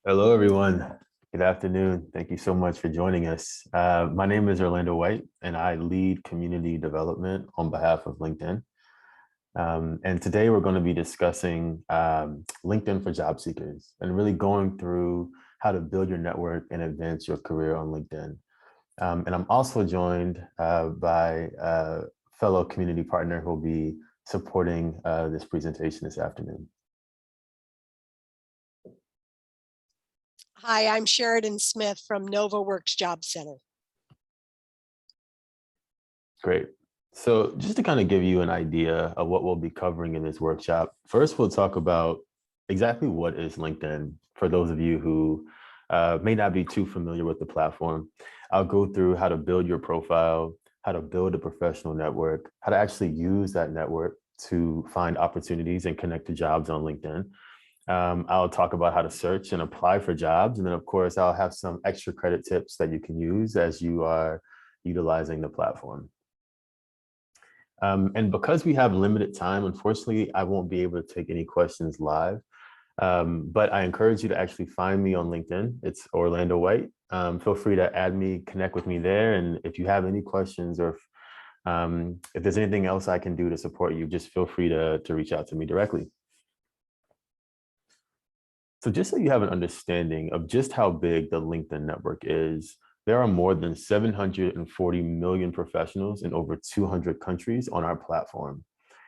Hello, everyone. Good afternoon. Thank you so much for joining us. My name is Orlando White, and I lead community development on behalf of LinkedIn. And today we're going to be discussing LinkedIn for job seekers and really going through how to build your network and advance your career on LinkedIn. And I'm also joined by a fellow community partner who will be supporting this presentation this afternoon. Hi, I'm Sheridan Smith from NOVAworks Job Center. Great. So just to kind of give you an idea of what we'll be covering in this workshop, first we'll talk about exactly what is LinkedIn for those of you who may not be too familiar with the platform. I'll go through how to build your profile, how to build a professional network, how to actually use that network to find opportunities and connect to jobs on LinkedIn. I'll talk about how to search and apply for jobs. And then of course, I'll have some extra credit tips that you can use as you are utilizing the platform. And because we have limited time, unfortunately, I won't be able to take any questions live. But I encourage you to actually find me on LinkedIn. It's Orlando White. Feel free to add me, connect with me there. And if you have any questions or if there's anything else I can do to support you, just feel free to reach out to me directly. So just so you have an understanding of just how big the LinkedIn network is, there are more than 740 million professionals in over 200 countries on our platform.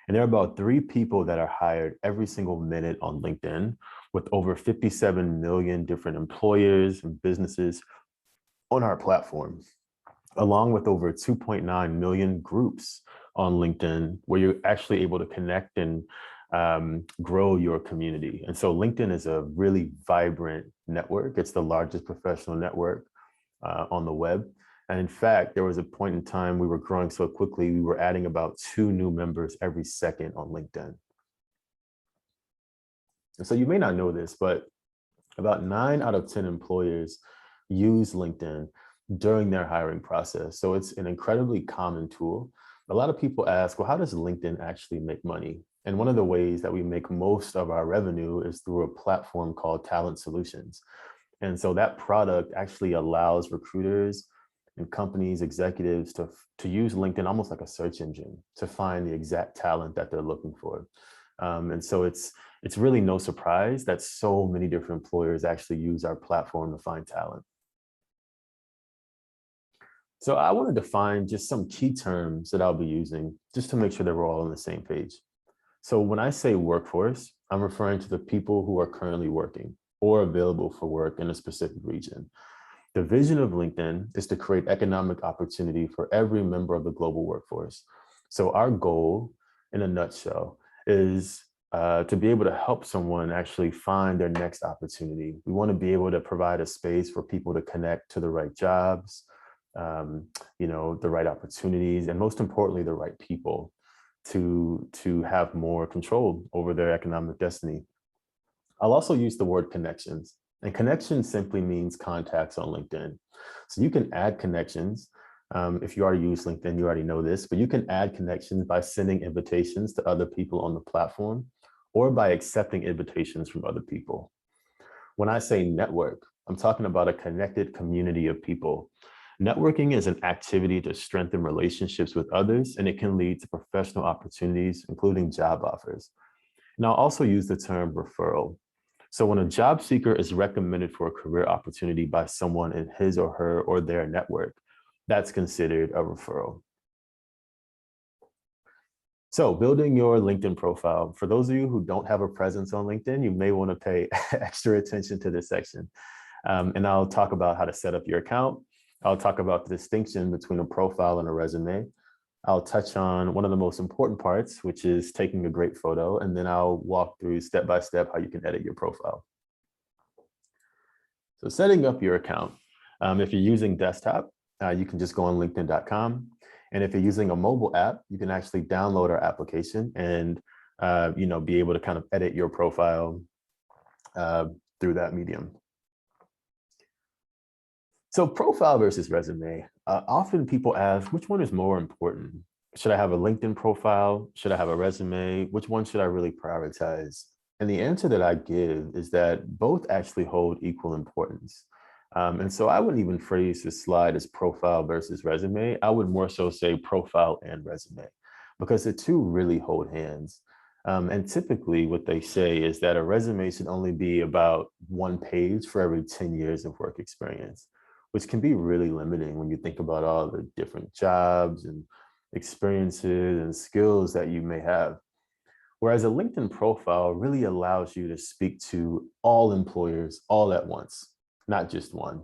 And there are about 3 people that are hired every single minute on LinkedIn, with over 57 million different employers and businesses on our platform, along with over 2.9 million groups on LinkedIn, where you're actually able to connect and grow your community. And so LinkedIn is a really vibrant network. It's the largest professional network on the web. And in fact, there was a point in time we were growing so quickly, we were adding about 2 new members every second on LinkedIn. And so you may not know this, but about 9 out of 10 employers use LinkedIn during their hiring process. So it's an incredibly common tool. A lot of people ask, well, how does LinkedIn actually make money? And one of the ways that we make most of our revenue is through a platform called Talent Solutions. And so that product actually allows recruiters and companies, executives to use LinkedIn almost like a search engine to find the exact talent that they're looking for. And so it's really no surprise that so many different employers actually use our platform to find talent. So I want to define just some key terms that I'll be using just to make sure that we're all on the same page. So when I say workforce, I'm referring to the people who are currently working or available for work in a specific region. The vision of LinkedIn is to create economic opportunity for every member of the global workforce. So our goal, in a nutshell, is to be able to help someone actually find their next opportunity. We want to be able to provide a space for people to connect to the right jobs, the right opportunities, and most importantly, the right people to have more control over their economic destiny. I'll also use the word connections, and connections simply means contacts on LinkedIn. So you can add connections. If you already use LinkedIn, you already know this, but you can add connections by sending invitations to other people on the platform or by accepting invitations from other people. When I say network, I'm talking about a connected community of people. Networking is an activity to strengthen relationships with others, and it can lead to professional opportunities, including job offers. And I'll also use the term referral. So when a job seeker is recommended for a career opportunity by someone in his or her or their network, that's considered a referral. So building your LinkedIn profile. For those of you who don't have a presence on LinkedIn, you may want to pay extra attention to this section. And I'll talk about how to set up your account. I'll talk about the distinction between a profile and a resume. I'll touch on one of the most important parts, which is taking a great photo, and then I'll walk through step by step how you can edit your profile. So setting up your account. If you're using desktop, you can just go on linkedin.com. And if you're using a mobile app, you can actually download our application and be able to kind of edit your profile through that medium. So profile versus resume. Often people ask, which one is more important? Should I have a LinkedIn profile? Should I have a resume? Which one should I really prioritize? And the answer that I give is that both actually hold equal importance. And so I wouldn't even phrase this slide as profile versus resume. I would more so say profile and resume, because the two really hold hands. And typically what they say is that a resume should only be about 1 page for every 10 years of work experience, which can be really limiting when you think about all the different jobs and experiences and skills that you may have. Whereas a LinkedIn profile really allows you to speak to all employers all at once, not just one.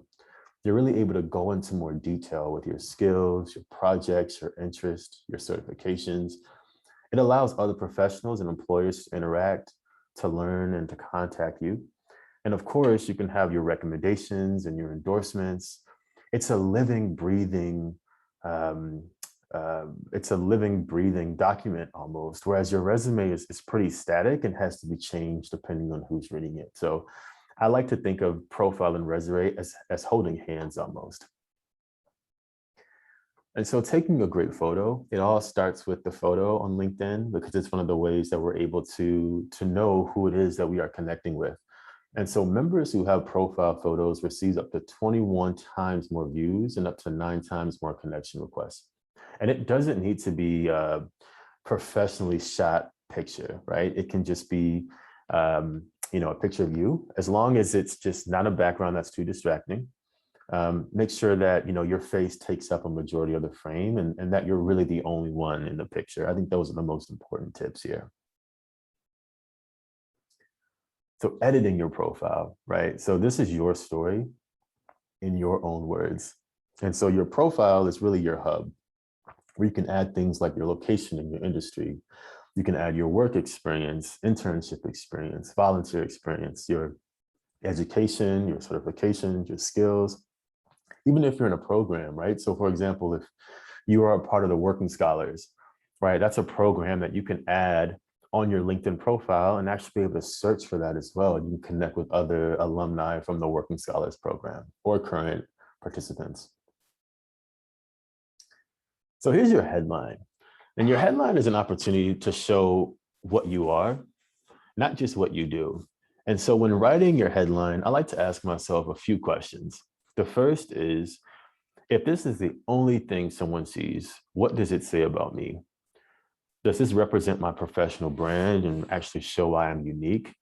You're really able to go into more detail with your skills, your projects, your interests, your certifications. It allows other professionals and employers to interact, to learn, and to contact you. And of course, you can have your recommendations and your endorsements. It's a living, breathing um, it's a living, breathing document almost, whereas your resume is pretty static and has to be changed depending on who's reading it. So I like to think of profile and resume as holding hands almost. And so taking a great photo, it all starts with the photo on LinkedIn, because it's one of the ways that we're able to know who it is that we are connecting with. And so members who have profile photos receive up to 21 times more views and up to 9 times more connection requests. And it doesn't need to be a professionally shot picture, right? It can just be, a picture of you, as long as it's just not a background that's too distracting. Make sure that, your face takes up a majority of the frame, and that you're really the only one in the picture. I think those are the most important tips here. So editing your profile, right? So this is your story in your own words. And so your profile is really your hub, where you can add things like your location and your industry. You can add your work experience, internship experience, volunteer experience, your education, your certifications, your skills, even if you're in a program, right? So for example, if you are a part of the Working Scholars, right? That's a program that you can add on your LinkedIn profile and actually be able to search for that as well. You can connect with other alumni from the Working Scholars program or current participants. So here's your headline. And your headline is an opportunity to show what you are, not just what you do. And so when writing your headline, I like to ask myself a few questions. The first is, if this is the only thing someone sees, what does it say about me? Does this represent my professional brand and actually show why I'm unique?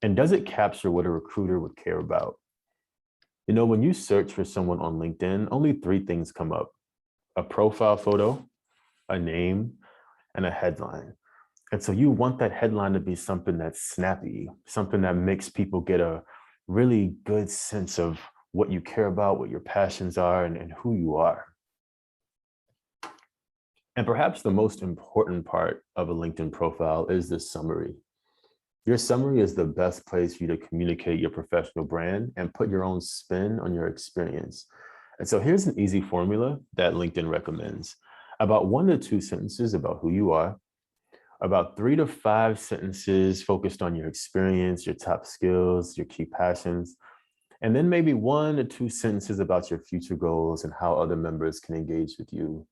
And does it capture what a recruiter would care about? When you search for someone on LinkedIn, only 3 things come up: a profile photo, a name, and a headline. And so you want that headline to be something that's snappy, something that makes people get a really good sense of what you care about, what your passions are, and who you are. And perhaps the most important part of a LinkedIn profile is the summary. Your summary is the best place for you to communicate your professional brand and put your own spin on your experience. And so here's an easy formula that LinkedIn recommends: about 1 to 2 sentences about who you are, about 3 to 5 sentences focused on your experience, your top skills, your key passions, and then maybe 1 to 2 sentences about your future goals and how other members can engage with you.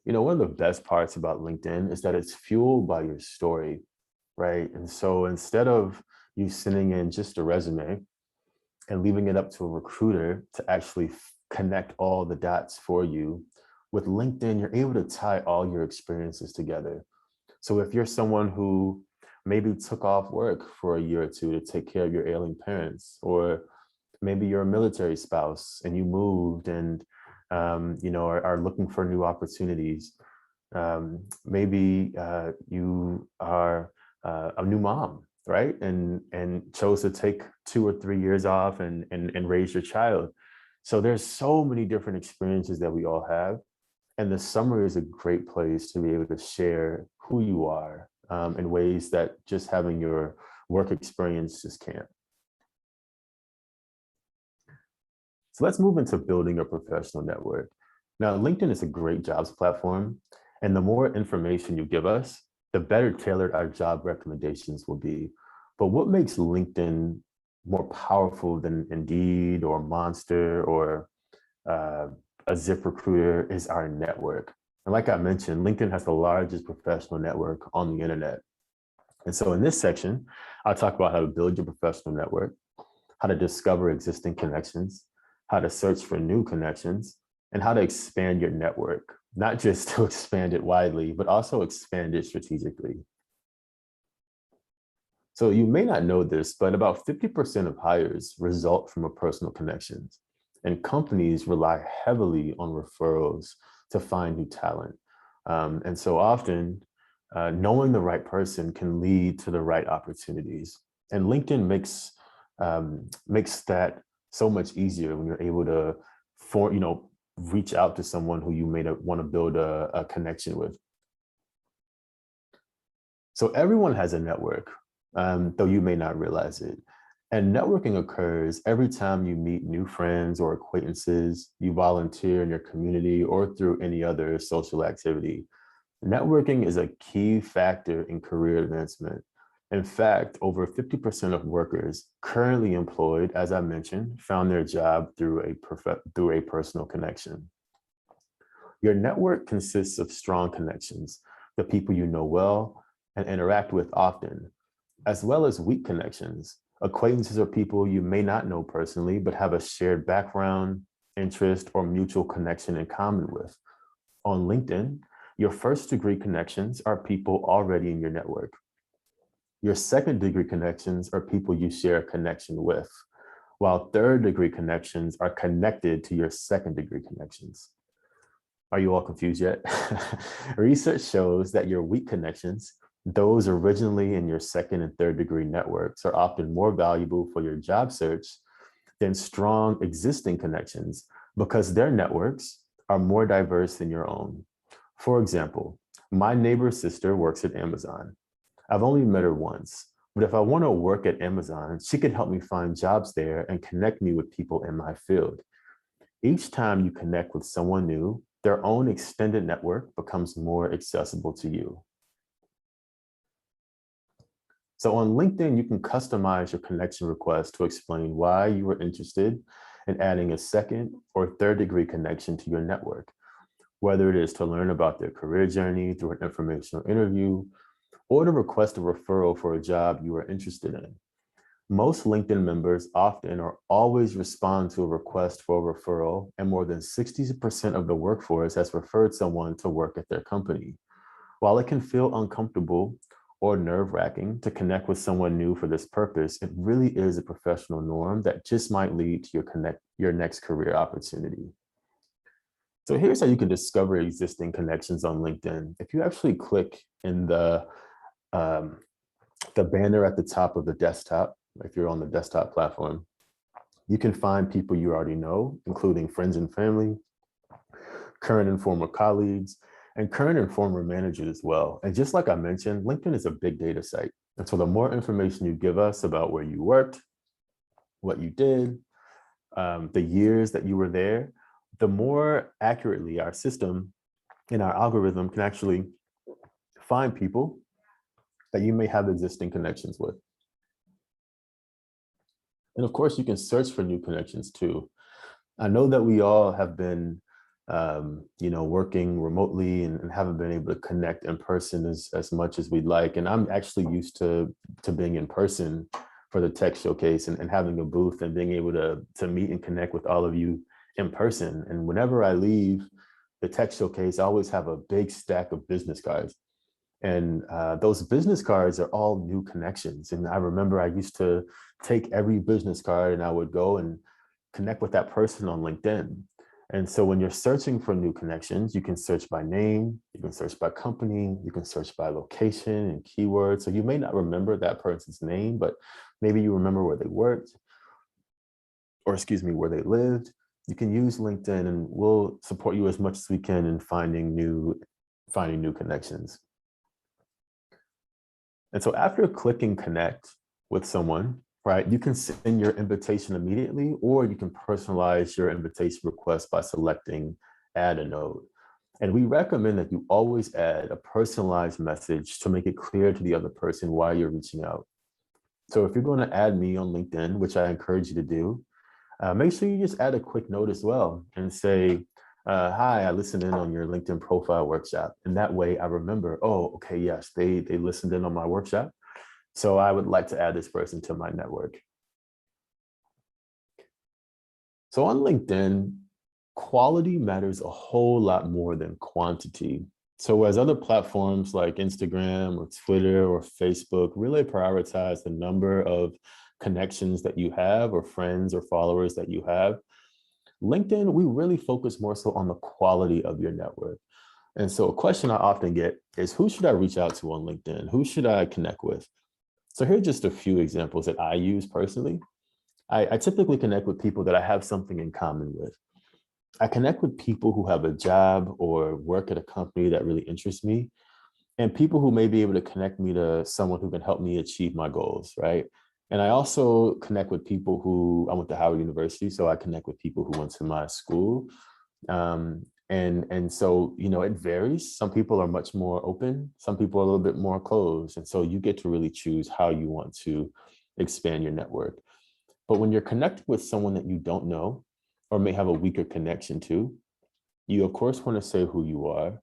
One of the best parts about LinkedIn is that it's fueled by your story, right? And so instead of you sending in just a resume and leaving it up to a recruiter to actually connect all the dots for you, with LinkedIn, you're able to tie all your experiences together. So if you're someone who maybe took off work for a year or 2 to take care of your ailing parents, or maybe you're a military spouse and you moved and are looking for new opportunities. Maybe you are a new mom, right? And chose to take 2 or 3 years off and raise your child. So there's so many different experiences that we all have. And the summary is a great place to be able to share who you are in ways that just having your work experience just can't. So let's move into building a professional network. Now, LinkedIn is a great jobs platform, and the more information you give us, the better tailored our job recommendations will be. But what makes LinkedIn more powerful than Indeed or Monster or a ZipRecruiter is our network. And like I mentioned, LinkedIn has the largest professional network on the internet. And so in this section, I'll talk about how to build your professional network, how to discover existing connections, how to search for new connections, and how to expand your network, not just to expand it widely, but also expand it strategically. So you may not know this, but about 50% of hires result from a personal connections, and companies rely heavily on referrals to find new talent. And so often, knowing the right person can lead to the right opportunities. And LinkedIn makes that so much easier when you're able to reach out to someone who you may want to build a connection with. So everyone has a network, though you may not realize it. And networking occurs every time you meet new friends or acquaintances, you volunteer in your community, or through any other social activity. Networking is a key factor in career advancement. In fact, over 50% of workers currently employed, as I mentioned, found their job through a personal connection. Your network consists of strong connections, the people you know well and interact with often, as well as weak connections. Acquaintances are people you may not know personally, but have a shared background, interest, or mutual connection in common with. On LinkedIn, your first-degree connections are people already in your network. Your second-degree connections are people you share a connection with, while third-degree connections are connected to your second-degree connections. Are you all confused yet? Research shows that your weak connections, those originally in your second and third degree networks, are often more valuable for your job search than strong existing connections because their networks are more diverse than your own. For example, my neighbor's sister works at Amazon. I've only met her once, but if I want to work at Amazon, she can help me find jobs there and connect me with people in my field. Each time you connect with someone new, their own extended network becomes more accessible to you. So on LinkedIn, you can customize your connection request to explain why you were interested in adding a second or third degree connection to your network, whether it is to learn about their career journey through an informational interview or to request a referral for a job you are interested in. Most LinkedIn members often or always respond to a request for a referral, and more than 60% of the workforce has referred someone to work at their company. While it can feel uncomfortable or nerve-wracking to connect with someone new for this purpose, it really is a professional norm that just might lead to your next career opportunity. So here's how you can discover existing connections on LinkedIn. If you actually click in the banner at the top of the desktop, if you're on the desktop platform, you can find people you already know, including friends and family, current and former colleagues, and current and former managers as well. And just like I mentioned, LinkedIn is a big data site. And so the more information you give us about where you worked, what you did, the years that you were there, the more accurately our system and our algorithm can actually find people that you may have existing connections with. And of course, you can search for new connections too. I know that we all have been working remotely and haven't been able to connect in person as much as we'd like. And I'm actually used to being in person for the tech showcase and having a booth and being able to meet and connect with all of you in person. And whenever I leave the tech showcase, I always have a big stack of business cards. And those business cards are all new connections. And I remember I used to take every business card and I would go and connect with that person on LinkedIn. And so when you're searching for new connections, you can search by name, you can search by company, you can search by location and keywords. So you may not remember that person's name, but maybe you remember where they worked, or where they lived. You can use LinkedIn and we'll support you as much as we can in finding new connections. And so after clicking connect with someone, right, you can send your invitation immediately, or you can personalize your invitation request by selecting add a note. And we recommend that you always add a personalized message to make it clear to the other person why you're reaching out. So if you're going to add me on LinkedIn, which I encourage you to do, make sure you just add a quick note as well and say, hi, I listened in on your LinkedIn profile workshop. And that way I remember, oh, okay, yes, they listened in on my workshop. So I would like to add this person to my network. So on LinkedIn, quality matters a whole lot more than quantity. So as other platforms like Instagram or Twitter or Facebook really prioritize the number of connections that you have or friends or followers that you have, LinkedIn, we really focus more so on the quality of your network. And so a question I often get is, who should I reach out to on LinkedIn? Who should I connect with? So here are just a few examples that I use personally. I typically connect with people that I have something in common with. I connect with people who have a job or work at a company that really interests me, and people who may be able to connect me to someone who can help me achieve my goals, right? And I also connect with people who, I went to Howard University, so I connect with people who went to my school. And so, it varies. Some people are much more open, some people are a little bit more closed. And so you get to really choose how you want to expand your network. But when you're connected with someone that you don't know or may have a weaker connection to, you of course want to say who you are.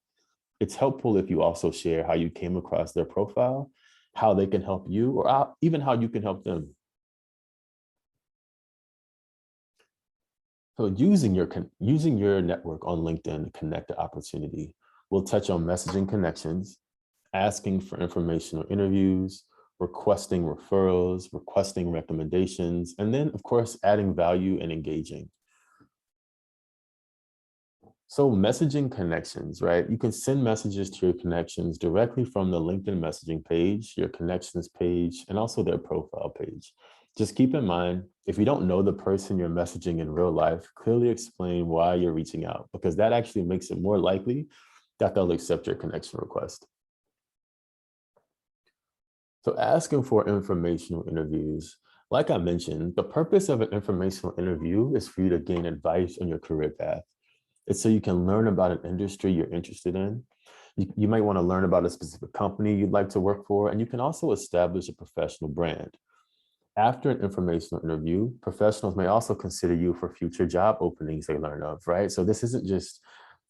It's helpful if you also share how you came across their profile, how they can help you, or even how you can help them. So using your network on LinkedIn to connect the opportunity. We'll touch on messaging connections, asking for informational interviews, requesting referrals, requesting recommendations, and then of course, adding value and engaging. So messaging connections, right? You can send messages to your connections directly from the LinkedIn messaging page, your connections page, and also their profile page. Just keep in mind, if you don't know the person you're messaging in real life, clearly explain why you're reaching out, because that actually makes it more likely that they'll accept your connection request. So asking for informational interviews, like I mentioned, the purpose of an informational interview is for you to gain advice on your career path. It's so you can learn about an industry you're interested in. You might want to learn about a specific company you'd like to work for, and you can also establish a professional brand. After an informational interview, professionals may also consider you for future job openings they learn of, right? So this isn't just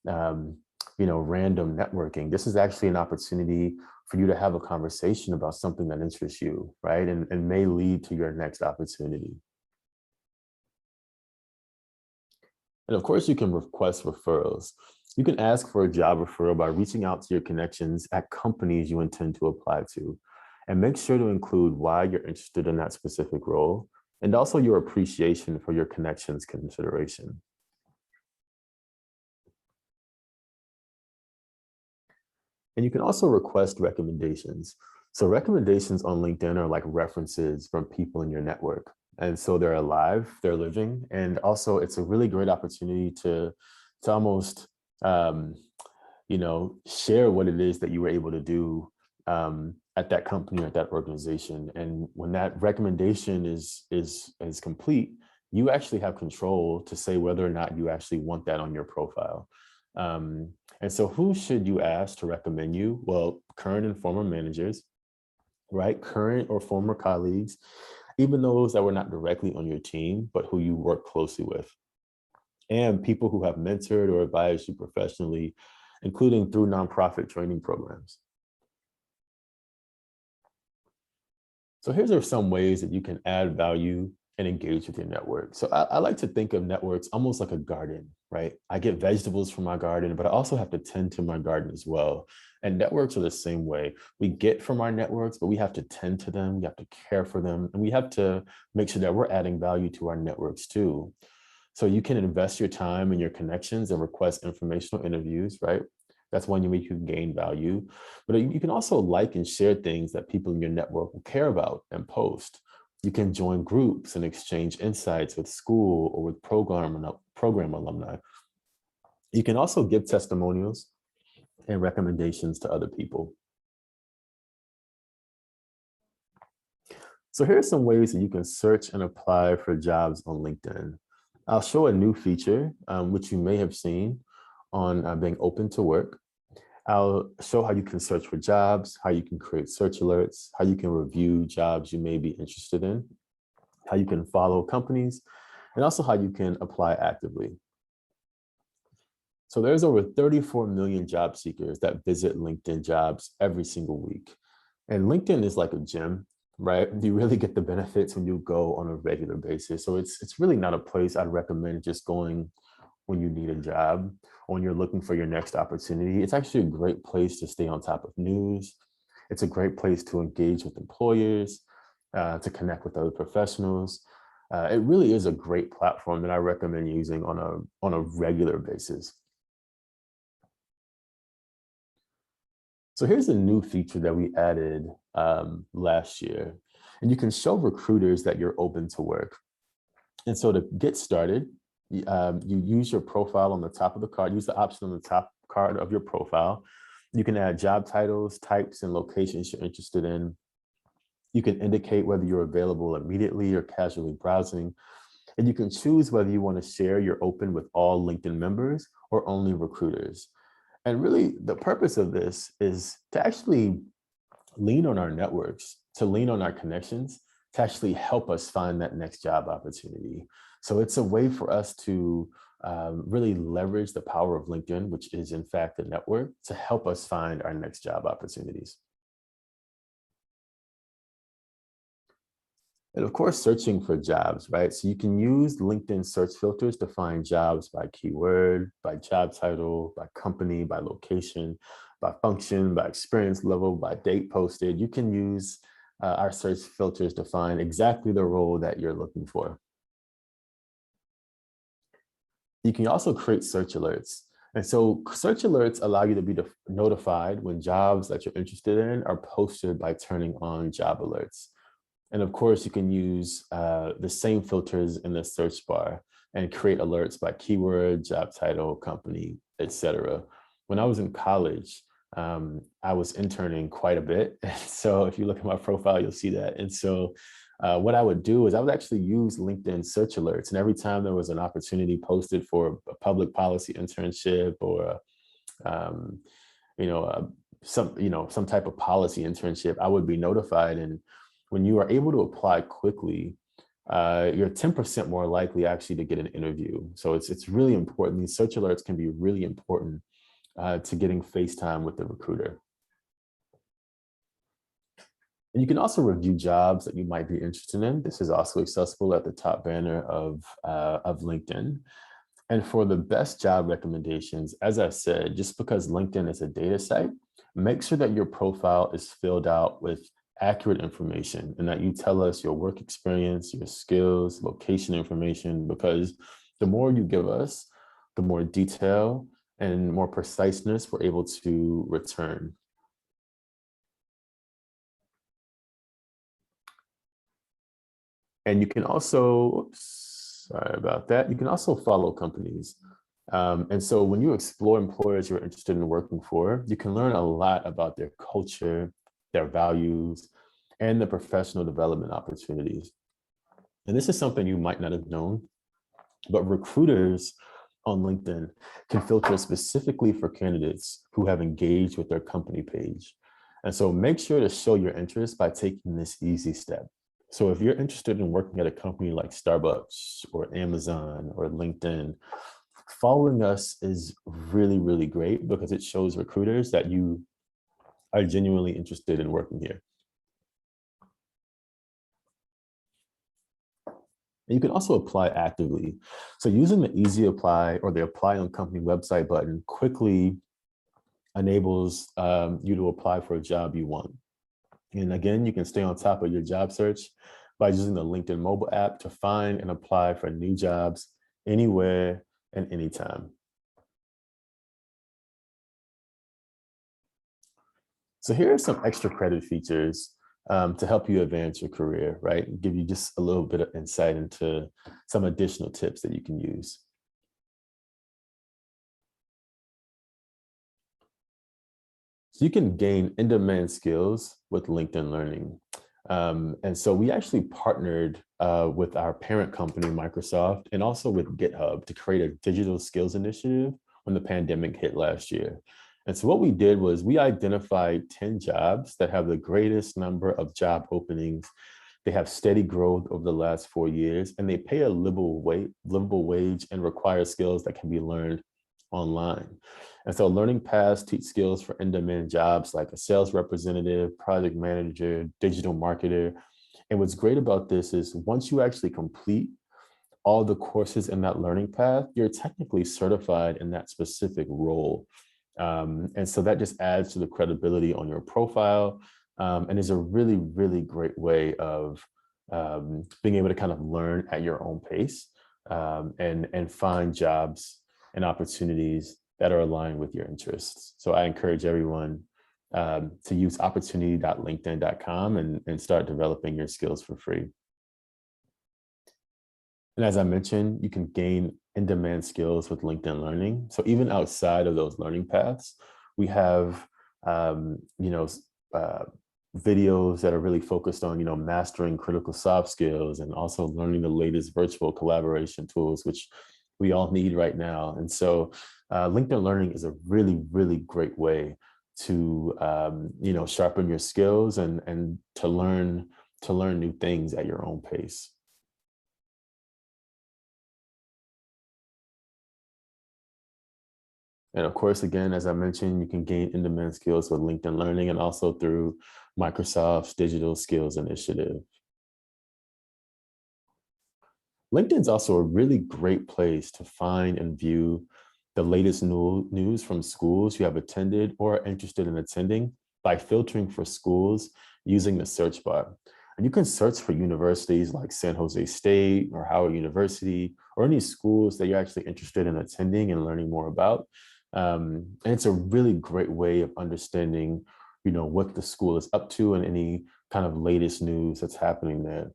random networking. This is actually an opportunity for you to have a conversation about something that interests you, right? And may lead to your next opportunity. And of course, you can request referrals. You can ask for a job referral by reaching out to your connections at companies you intend to apply to. And make sure to include why you're interested in that specific role, and also your appreciation for your connections consideration. And you can also request recommendations. So recommendations on LinkedIn are like references from people in your network. And so they're alive, they're living. And also it's a really great opportunity to almost, share what it is that you were able to do at that company or at that organization. And when that recommendation is complete, you actually have control to say whether or not you actually want that on your profile. And so who should you ask to recommend you? Well, current and former managers, right? Current or former colleagues, even those that were not directly on your team, but who you work closely with. And people who have mentored or advised you professionally, including through nonprofit training programs. So here's are some ways that you can add value and engage with your network. So I like to think of networks almost like a garden, right? I get vegetables from my garden, but I also have to tend to my garden as well. And networks are the same way. We get from our networks, but we have to tend to them, we have to care for them, and we have to make sure that we're adding value to our networks too. So you can invest your time and your connections and request informational interviews, right? That's one way you can gain value. But you can also like and share things that people in your network will care about and post. You can join groups and exchange insights with school or with program alumni. You can also give testimonials and recommendations to other people. So here are some ways that you can search and apply for jobs on LinkedIn. I'll show a new feature, which you may have seen on being open to work. I'll show how you can search for jobs, how you can create search alerts, how you can review jobs you may be interested in, how you can follow companies, and also how you can apply actively. So there's over 34 million job seekers that visit LinkedIn jobs every single week. And LinkedIn is like a gym. right? You really get the benefits when you go on a regular basis. So it's really not a place I'd recommend just going when you need a job, when you're looking for your next opportunity. It's actually a great place to stay on top of news. It's a great place to engage with employers, to connect with other professionals. It really is a great platform that I recommend using on a regular basis. So here's a new feature that we added last year, and you can show recruiters that you're open to work. And so to get started, you use your profile on the top of the card, use the option on the top card of your profile. You can add job titles, types, and locations you're interested in. You can indicate whether you're available immediately or casually browsing. And you can choose whether you want to share your open with all LinkedIn members or only recruiters. And really, the purpose of this is to actually lean on our networks, to lean on our connections, to actually help us find that next job opportunity. So it's a way for us to really leverage the power of LinkedIn, which is in fact a network, to help us find our next job opportunities. And of course, searching for jobs, right? So you can use LinkedIn search filters to find jobs by keyword, by job title, by company, by location, by function, by experience level, by date posted. You can use our search filters to find exactly the role that you're looking for. You can also create search alerts. And so search alerts allow you to be notified when jobs that you're interested in are posted by turning on job alerts. And of course, you can use the same filters in the search bar and create alerts by keyword, job title, company, etc. When I was in college, I was interning quite a bit. So if you look at my profile, you'll see that. And so what I would do is I would actually use LinkedIn search alerts. And every time there was an opportunity posted for a public policy internship or some type of policy internship, I would be notified. And when you are able to apply quickly, you're 10% more likely actually to get an interview. So it's really important. These search alerts can be really important to getting face time with the recruiter. And you can also review jobs that you might be interested in. This is also accessible at the top banner of LinkedIn. And for the best job recommendations, as I said, just because LinkedIn is a data site, make sure that your profile is filled out with accurate information and that you tell us your work experience, your skills, location information, because the more you give us, the more detail and more preciseness we're able to return. And you can also, sorry about that, you can also follow companies. And so when you explore employers you're interested in working for, you can learn a lot about their culture, their values, and the professional development opportunities. And this is something you might not have known, but recruiters on LinkedIn can filter specifically for candidates who have engaged with their company page. And so make sure to show your interest by taking this easy step. So if you're interested in working at a company like Starbucks or Amazon or LinkedIn, following us is really, really great because it shows recruiters that you are genuinely interested in working here. And you can also apply actively. So using the easy apply or the apply on company website button quickly enables you to apply for a job you want. And again, you can stay on top of your job search by using the LinkedIn mobile app to find and apply for new jobs anywhere and anytime. So here are some extra credit features to help you advance your career, right? And give you just a little bit of insight into some additional tips that you can use. So you can gain in-demand skills with LinkedIn Learning. And so we actually partnered with our parent company, Microsoft, and also with GitHub to create a digital skills initiative when the pandemic hit last year. And so what we did was we identified 10 jobs that have the greatest number of job openings. They have steady growth over the last 4 years, and they pay a livable wage and require skills that can be learned online. And so learning paths teach skills for in-demand jobs like a sales representative, project manager, digital marketer, And what's great about this is once you actually complete all the courses in that learning path, you're technically certified in that specific role. And so that just adds to the credibility on your profile, and is a really, really great way of being able to kind of learn at your own pace, and find jobs and opportunities that are aligned with your interests. So I encourage everyone to use opportunity.linkedin.com and start developing your skills for free. And as I mentioned, you can gain in-demand skills with LinkedIn Learning. So even outside of those learning paths, we have videos that are really focused on mastering critical soft skills and also learning the latest virtual collaboration tools, which we all need right now. And so LinkedIn Learning is a really, really great way to sharpen your skills and to learn new things at your own pace. And of course, again, as I mentioned, you can gain in-demand skills with LinkedIn Learning and also through Microsoft's Digital Skills Initiative. LinkedIn's also a really great place to find and view the latest news from schools you have attended or are interested in attending by filtering for schools using the search bar. And you can search for universities like San Jose State or Howard University, or any schools that you're actually interested in attending and learning more about. And it's a really great way of understanding, what the school is up to and any kind of latest news that's happening there.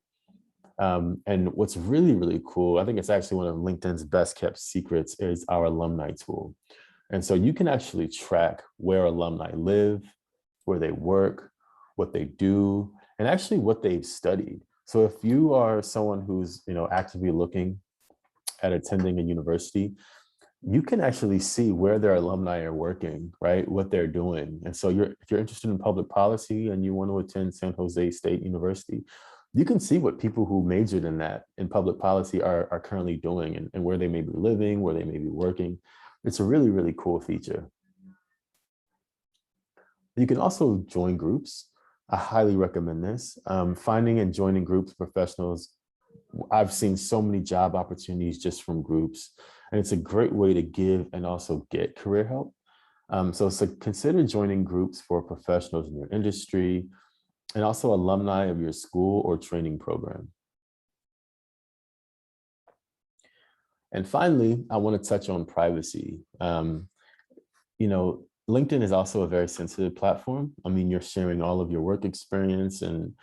And what's really, really cool, I think it's actually one of LinkedIn's best kept secrets, is our Alumni Tool. And so you can actually track where alumni live, where they work, what they do, and actually what they've studied. So if you are someone who's actively looking at attending a university, you can actually see where their alumni are working, right? What they're doing. And so if you're interested in public policy and you want to attend San Jose State University, you can see what people who majored in that in public policy are currently doing, and where they may be living, where they may be working. It's a really, really cool feature. You can also join groups. I highly recommend this. Finding and joining groups of professionals. I've seen so many job opportunities just from groups, and it's a great way to give and also get career help. So consider joining groups for professionals in your industry and also alumni of your school or training program. And finally, I want to touch on privacy. LinkedIn is also a very sensitive platform. I mean, you're sharing all of your work experience and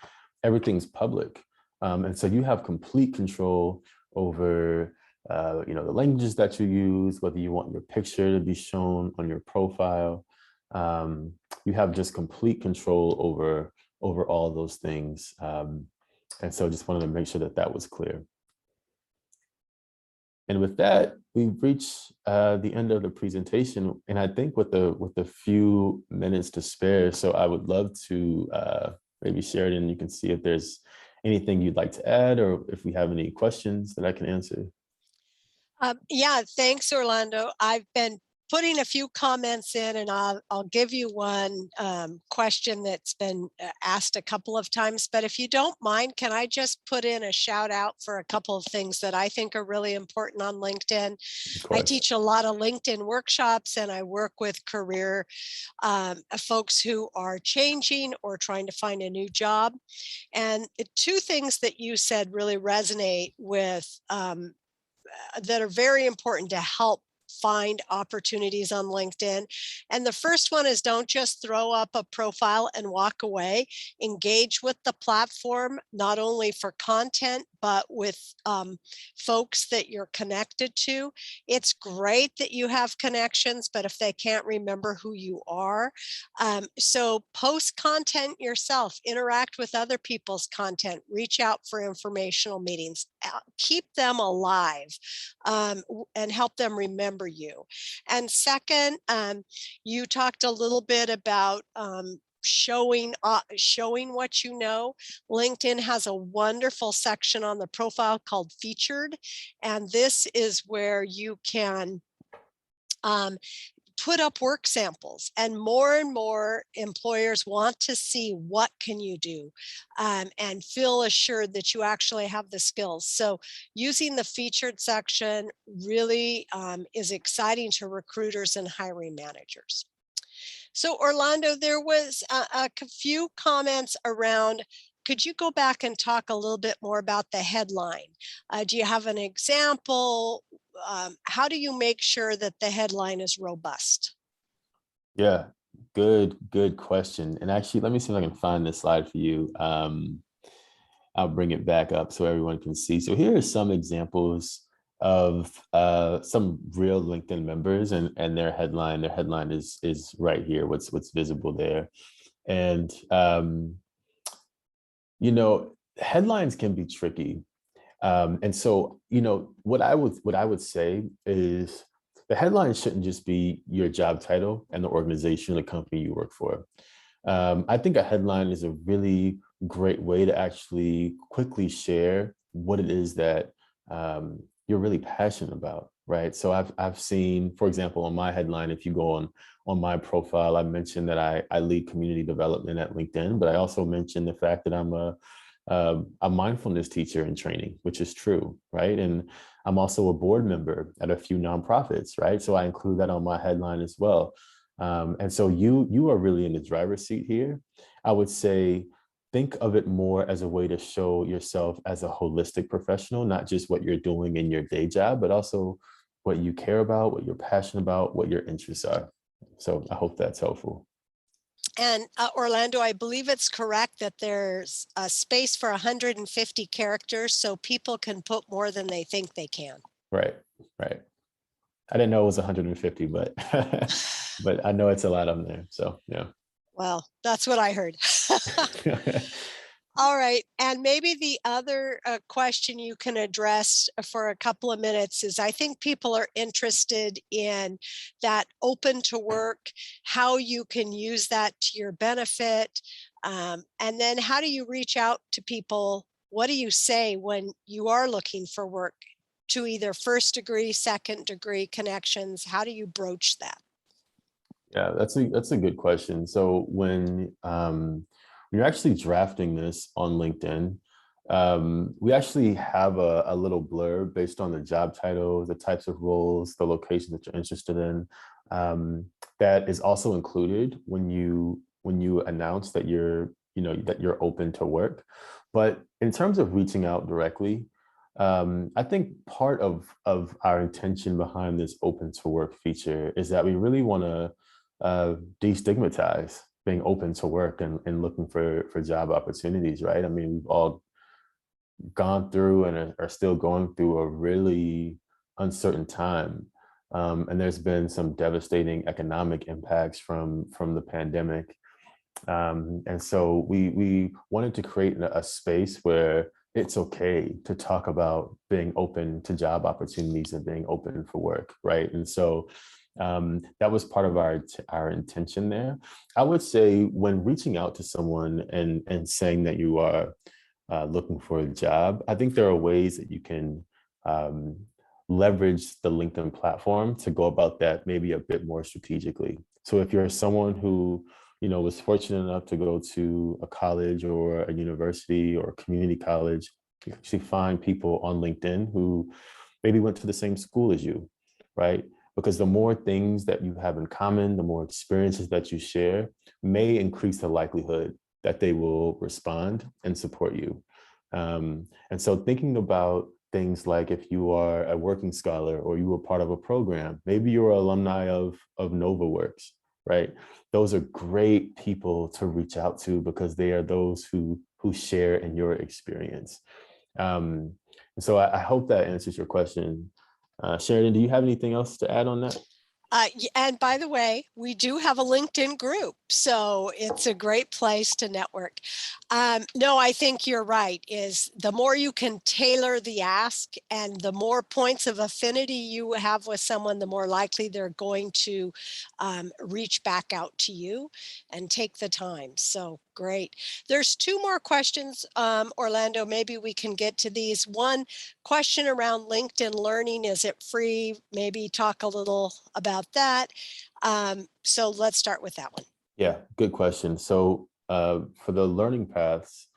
everything's public. And so you have complete control over the languages that you use, whether you want your picture to be shown on your profile. You have just complete control over all those things. And so just wanted to make sure that that was clear. And with that, we've reached the end of the presentation. And I think with a few minutes to spare, so I would love to maybe share it, and you can see if there's anything you'd like to add, or if we have any questions that I can answer. Yeah, thanks, Orlando. I've been putting a few comments in, and I'll give you one question that's been asked a couple of times. But if you don't mind, can I just put in a shout out for a couple of things that I think are really important on LinkedIn? I teach a lot of LinkedIn workshops, and I work with career folks who are changing or trying to find a new job. And two things that you said really resonate with that are very important to help find opportunities on LinkedIn. And the first one is, don't just throw up a profile and walk away. Engage with the platform, not only for content, but with folks that you're connected to. It's great that you have connections, but if they can't remember who you are, so post content yourself, interact with other people's content, reach out for informational meetings, keep them alive, and help them remember you. And second, you talked a little bit about showing what you know. LinkedIn has a wonderful section on the profile called Featured, and this is where you can put up work samples, and more employers want to see what can you do, and feel assured that you actually have the skills. So using the featured section really is exciting to recruiters and hiring managers. So Orlando, there was a few comments around. Could you go back and talk a little bit more about the headline? Do you have an example? How do you make sure that the headline is robust? Yeah, good question. And actually, let me see if I can find this slide for you. I'll bring it back up so everyone can see. So here are some examples of some real LinkedIn members and their headline. Their headline is right here. What's visible there, and you know, headlines can be tricky. And so, you know, what I would say is the headline shouldn't just be your job title and the organization, the company you work for. I think a headline is a really great way to actually quickly share what it is that you're really passionate about, right? So I've seen, for example, on my headline, if you go on my profile, I mentioned that I lead community development at LinkedIn, but I also mentioned the fact that I'm a mindfulness teacher in training, which is true, right? And I'm also a board member at a few nonprofits, right? So I include that on my headline as well. And so you are really in the driver's seat here. I would say think of it more as a way to show yourself as a holistic professional, not just what you're doing in your day job, but also what you care about, what you're passionate about, what your interests are. So I hope that's helpful. And Orlando, I believe it's correct that there's a space for 150 characters, so people can put more than they think they can. Right, right. I didn't know it was 150, but but I know it's a lot on there. So yeah. Well, that's what I heard. All right. And maybe the other question you can address for a couple of minutes is, I think people are interested in that open to work, how you can use that to your benefit. And then how do you reach out to people? What do you say when you are looking for work, to either first degree, second degree connections? How do you broach that? Yeah, that's a good question. So when you're actually drafting this on LinkedIn, we actually have a little blurb based on the job title, the types of roles, the locations that you're interested in. That is also included when you announce that you're open to work. But in terms of reaching out directly, I think part of our intention behind this open to work feature is that we really want to destigmatize being open to work and looking for job opportunities, right? I mean, we've all gone through and are still going through a really uncertain time. And there's been some devastating economic impacts from the pandemic. And so we wanted to create a space where it's okay to talk about being open to job opportunities and being open for work, right? And so that was part of our intention there. I would say when reaching out to someone and saying that you are looking for a job, I think there are ways that you can leverage the LinkedIn platform to go about that maybe a bit more strategically. So if you're someone who was fortunate enough to go to a college or a university or a community college, you actually find people on LinkedIn who maybe went to the same school as you, right? Because the more things that you have in common, the more experiences that you share may increase the likelihood that they will respond and support you. And so thinking about things like if you are a working scholar or you were part of a program, maybe you're an alumni of NOVAworks, right? Those are great people to reach out to because they are those who share in your experience. And so I hope that answers your question. Sheridan, do you have anything else to add on that? And by the way, we do have a LinkedIn group, so it's a great place to network. No, I think you're right, is the more you can tailor the ask and the more points of affinity you have with someone, the more likely they're going to reach back out to you and take the time. So great. There's two more questions, Orlando. Maybe we can get to these. One question around LinkedIn Learning. Is it free? Maybe talk a little about that. So let's start with that one. Yeah, good question. So for the learning paths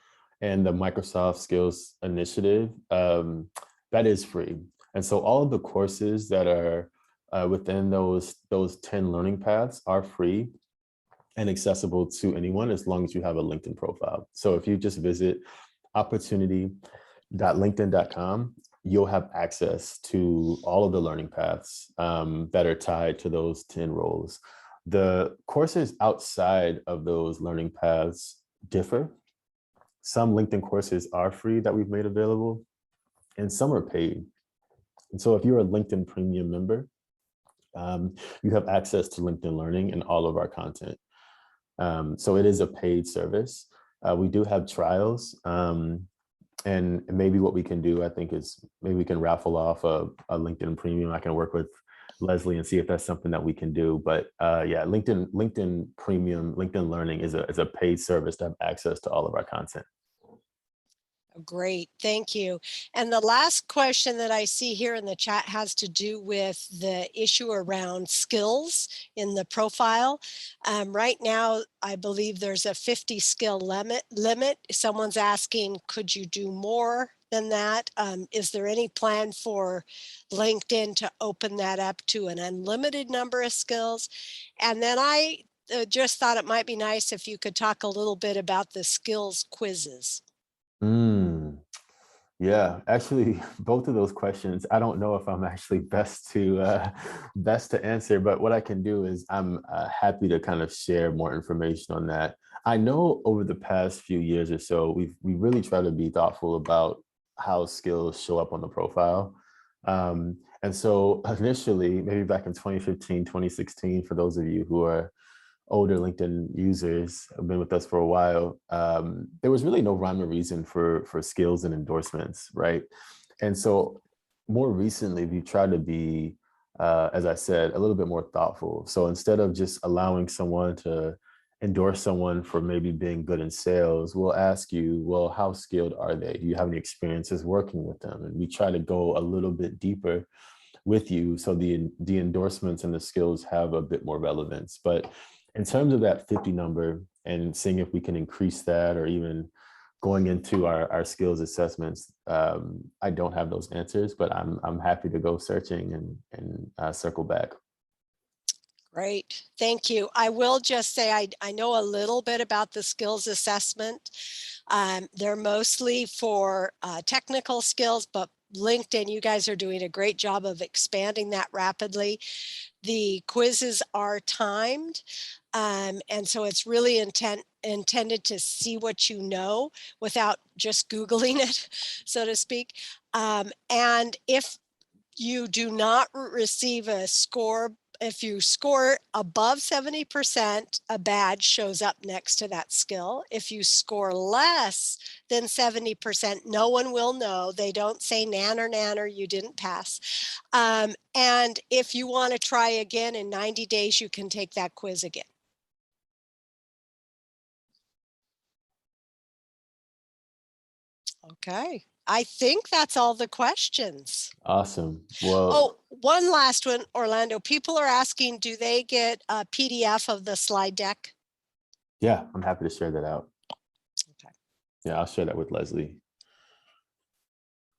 and the Microsoft Skills Initiative, that is free. And so all of the courses that are within those 10 learning paths are free and accessible to anyone as long as you have a LinkedIn profile. So if you just visit opportunity.linkedin.com, you'll have access to all of the learning paths that are tied to those 10 roles. The courses outside of those learning paths differ. Some LinkedIn courses are free that we've made available, and some are paid. And so if you're a LinkedIn Premium member, you have access to LinkedIn Learning and all of our content. So it is a paid service. We do have trials. And maybe what we can do, I think, is maybe we can raffle off a LinkedIn Premium. I can work with Leslie and see if that's something that we can do. But yeah, LinkedIn Premium, LinkedIn Learning is a paid service to have access to all of our content. Great, thank you. And the last question that I see here in the chat has to do with the issue around skills in the profile. Right now, I believe there's a 50 skill limit. Someone's asking, could you do more than that? Is there any plan for LinkedIn to open that up to an unlimited number of skills? And then I just thought it might be nice if you could talk a little bit about the skills quizzes. Yeah, actually, both of those questions, I don't know if I'm actually best to answer, but what I can do is I'm happy to kind of share more information on that. I know over the past few years or so, we really tried to be thoughtful about how skills show up on the profile. And so initially, maybe back in 2015, 2016, for those of you who are older LinkedIn users have been with us for a while, there was really no rhyme or reason for skills and endorsements, right? And so more recently, we've tried to be, as I said, a little bit more thoughtful. So instead of just allowing someone to endorse someone for maybe being good in sales, we'll ask you, well, how skilled are they? Do you have any experiences working with them? And we try to go a little bit deeper with you so the endorsements and the skills have a bit more relevance. But in terms of that 50 number and seeing if we can increase that, or even going into our skills assessments, I don't have those answers, but I'm happy to go searching and circle back. Great, thank you. I will just say I know a little bit about the skills assessment. They're mostly for technical skills, but LinkedIn, you guys are doing a great job of expanding that rapidly. The quizzes are timed, and so it's really intended to see what you know without just Googling it, so to speak. And if you do not receive a score, if you score above 70%, a badge shows up next to that skill. If you score less than 70%, no one will know. They don't say nanner, you didn't pass. And if you want to try again in 90 days, you can take that quiz again. Okay. I think that's all the questions. Awesome. Well, oh, one last one, Orlando. People are asking, do they get a PDF of the slide deck? Yeah, I'm happy to share that out. Okay. Yeah, I'll share that with Leslie.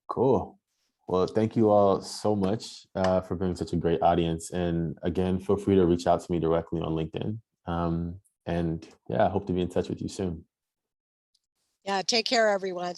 Cool. Well, thank you all so much for being such a great audience. And again, feel free to reach out to me directly on LinkedIn. And yeah, I hope to be in touch with you soon. Yeah, take care, everyone.